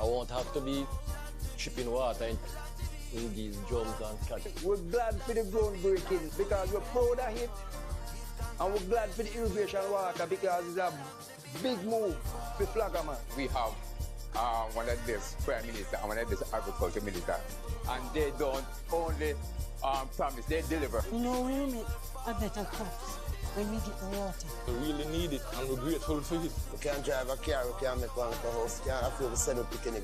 I won't have to be chipping water in these drums and catching. We're glad for the groundbreaking because we're proud of it. And we're glad for the irrigation water because it's a big move for Flaggerman. We have one of this Prime Minister and one of this Agriculture Minister. And they don't only promise, they deliver. You know, we make a better crops when we get the water. We really need it and we're grateful for it. We can't drive a car, we can't make one like a house, we can't afford to send up picking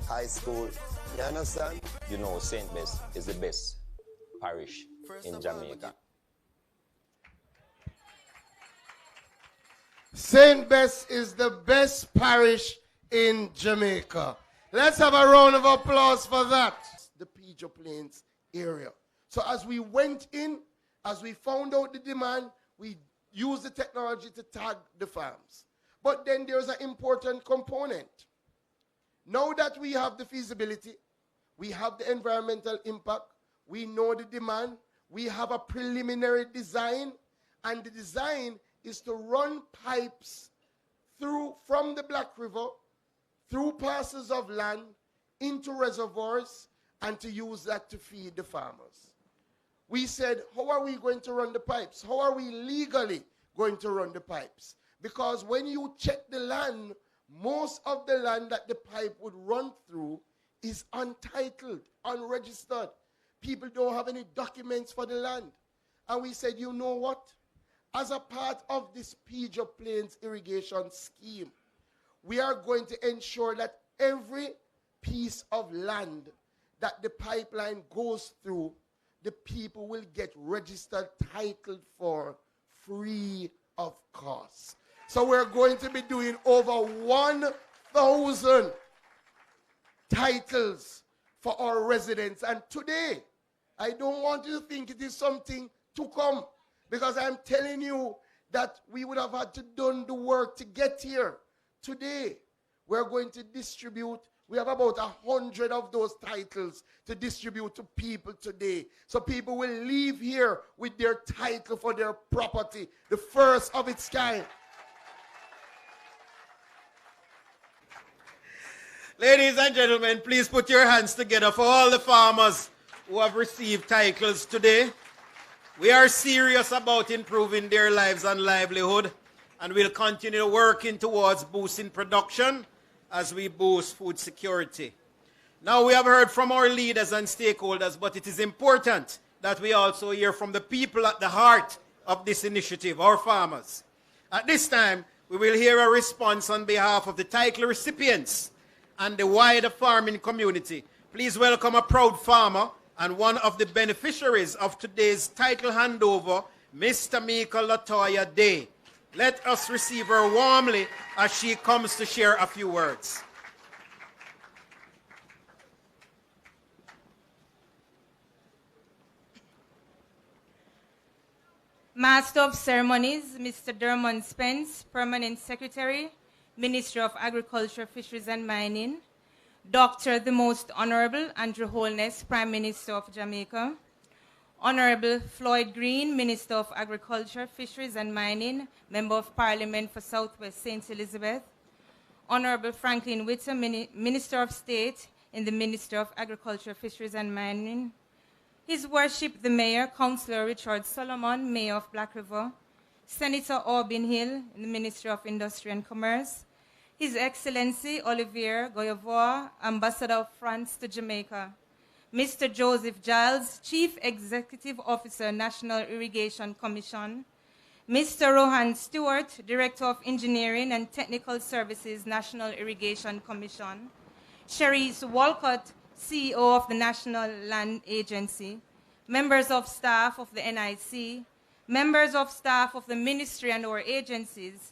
high school. You understand? You know, St. Bess is the best parish in Jamaica. St. Bess is the best parish in Jamaica. Let's have a round of applause for that. The Pedro Plains area. So as we went in, as we found out the demand, we used the technology to tag the farms. But then there's an important component. Now that we have the feasibility, we have the environmental impact, we know the demand, we have a preliminary design, and the design is to run pipes through from the Black River, through parcels of land, into reservoirs, and to use that to feed the farmers. We said, how are we going to run the pipes? How are we legally going to run the pipes? Because when you check the land, most of the land that the pipe would run through is untitled, unregistered. People don't have any documents for the land. And we said, you know what? As a part of this Pedro Plains irrigation scheme, we are going to ensure that every piece of land that the pipeline goes through, the people will get registered title for free of cost. So we're going to be doing over 1,000 titles for our residents. And today, I don't want you to think it is something to come, because I'm telling you that we would have had to done the work to get here. Today, we're going to distribute. We have about 100 of those titles to distribute to people today. So people will leave here with their title for their property, the first of its kind. Ladies and gentlemen, please put your hands together for all the farmers who have received titles today. We are serious about improving their lives and livelihood, and we'll continue working towards boosting production as we boost food security. Now, we have heard from our leaders and stakeholders, but it is important that we also hear from the people at the heart of this initiative, our farmers. At this time, we will hear a response on behalf of the title recipients and the wider farming community. Please welcome a proud farmer and one of the beneficiaries of today's title handover, Ms. Tamika Latoya Day. Let us receive her warmly as she comes to share a few words. Master of Ceremonies, Mr. Dermot Spence, Permanent Secretary, Ministry of Agriculture, Fisheries and Mining, Dr. the Most Honorable Andrew Holness, Prime Minister of Jamaica, Honorable Floyd Green, Minister of Agriculture, Fisheries and Mining, Member of Parliament for Southwest St. Elizabeth, Honorable Franklin Witter, Minister of State in the Ministry of Agriculture, Fisheries and Mining, His Worship the Mayor, Councillor Richard Solomon, Mayor of Black River, Senator Aubin Hill in the Ministry of Industry and Commerce, His Excellency Olivier Goyavois, Ambassador of France to Jamaica, Mr. Joseph Giles, Chief Executive Officer, National Irrigation Commission, Mr. Rohan Stewart, Director of Engineering and Technical Services, National Irrigation Commission, Cherise Walcott, CEO of the National Land Agency, members of staff of the NIC, members of staff of the ministry and our agencies,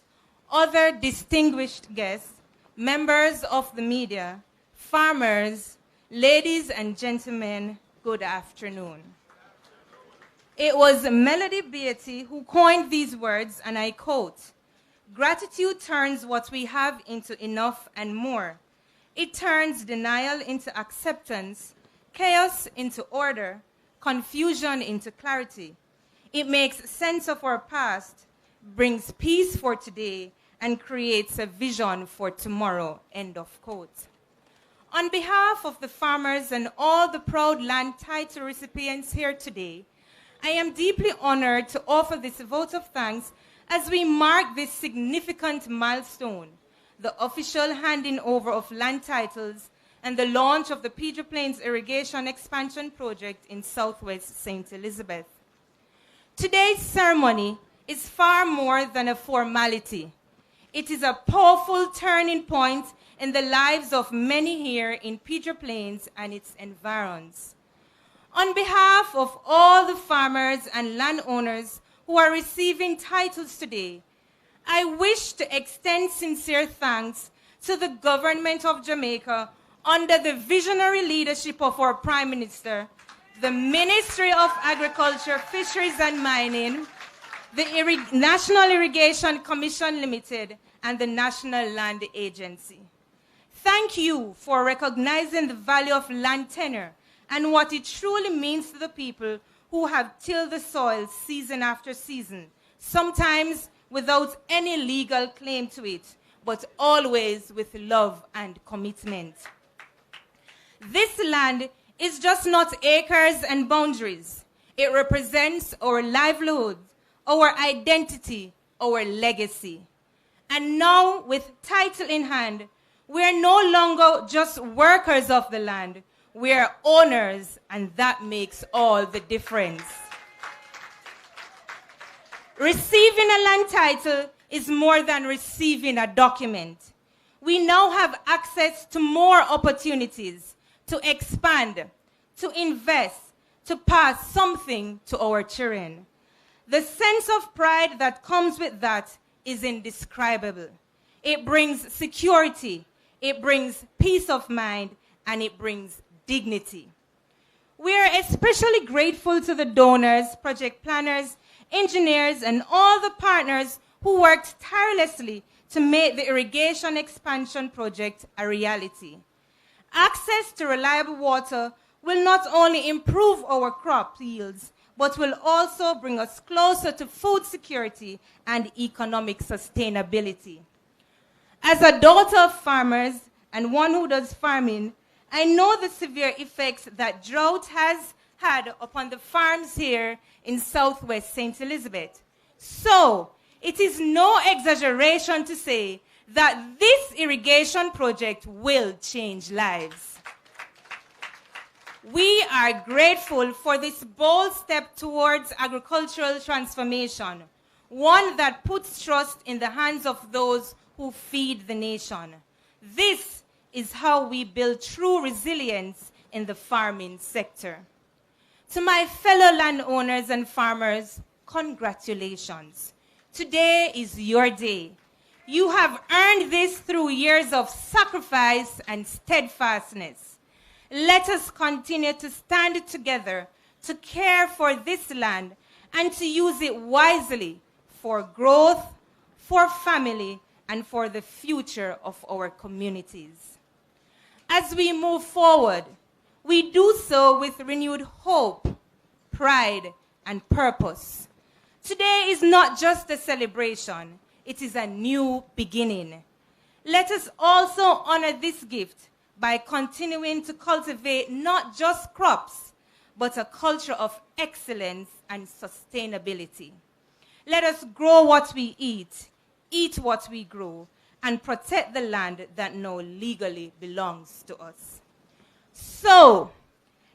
other distinguished guests, members of the media, farmers, ladies and gentlemen, good afternoon. It was Melody Beatty who coined these words, and I quote, "Gratitude turns what we have into enough and more. It turns denial into acceptance, chaos into order, confusion into clarity. It makes sense of our past, brings peace for today, and creates a vision for tomorrow," end of quote. On behalf of the farmers and all the proud land title recipients here today, I am deeply honored to offer this vote of thanks as we mark this significant milestone, the official handing over of land titles and the launch of the Pedro Plains Irrigation Expansion Project in Southwest St. Elizabeth. Today's ceremony is far more than a formality. It is a powerful turning point in the lives of many here in Pedro Plains and its environs. On behalf of all the farmers and landowners who are receiving titles today, I wish to extend sincere thanks to the government of Jamaica under the visionary leadership of our Prime Minister, the Ministry of Agriculture, Fisheries and Mining, the National Irrigation Commission Limited, and the National Land Agency. Thank you for recognizing the value of land tenure and what it truly means to the people who have tilled the soil season after season, sometimes without any legal claim to it, but always with love and commitment. This land is just not acres and boundaries. It represents our livelihood, our identity, our legacy. And now, with title in hand, we are no longer just workers of the land. We are owners, and that makes all the difference. Receiving a land title is more than receiving a document. We now have access to more opportunities to expand, to invest, to pass something to our children. The sense of pride that comes with that is indescribable. It brings security, it brings peace of mind, and it brings dignity. We are especially grateful to the donors, project planners, engineers, and all the partners who worked tirelessly to make the irrigation expansion project a reality. Access to reliable water will not only improve our crop yields, but will also bring us closer to food security and economic sustainability. As a daughter of farmers and one who does farming, I know the severe effects that drought has had upon the farms here in Southwest St. Elizabeth. So, it is no exaggeration to say that this irrigation project will change lives. We are grateful for this bold step towards agricultural transformation, one that puts trust in the hands of those who feed the nation. This is how we build true resilience in the farming sector. To my fellow landowners and farmers, congratulations. Today is your day. You have earned this through years of sacrifice and steadfastness. Let us continue to stand together to care for this land and to use it wisely for growth, for family, and for the future of our communities. As we move forward, we do so with renewed hope, pride, and purpose. Today is not just a celebration, it is a new beginning. Let us also honor this gift by continuing to cultivate not just crops, but a culture of excellence and sustainability. Let us grow what we eat what we grow, and protect the land that now legally belongs to us. So,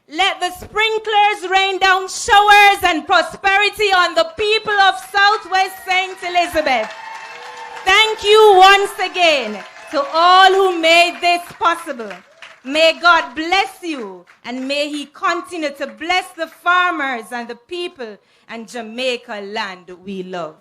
let the sprinklers rain down showers and prosperity on the people of Southwest St. Elizabeth. Thank you once again to all who made this possible. May God bless you, and may He continue to bless the farmers and the people and Jamaica land we love.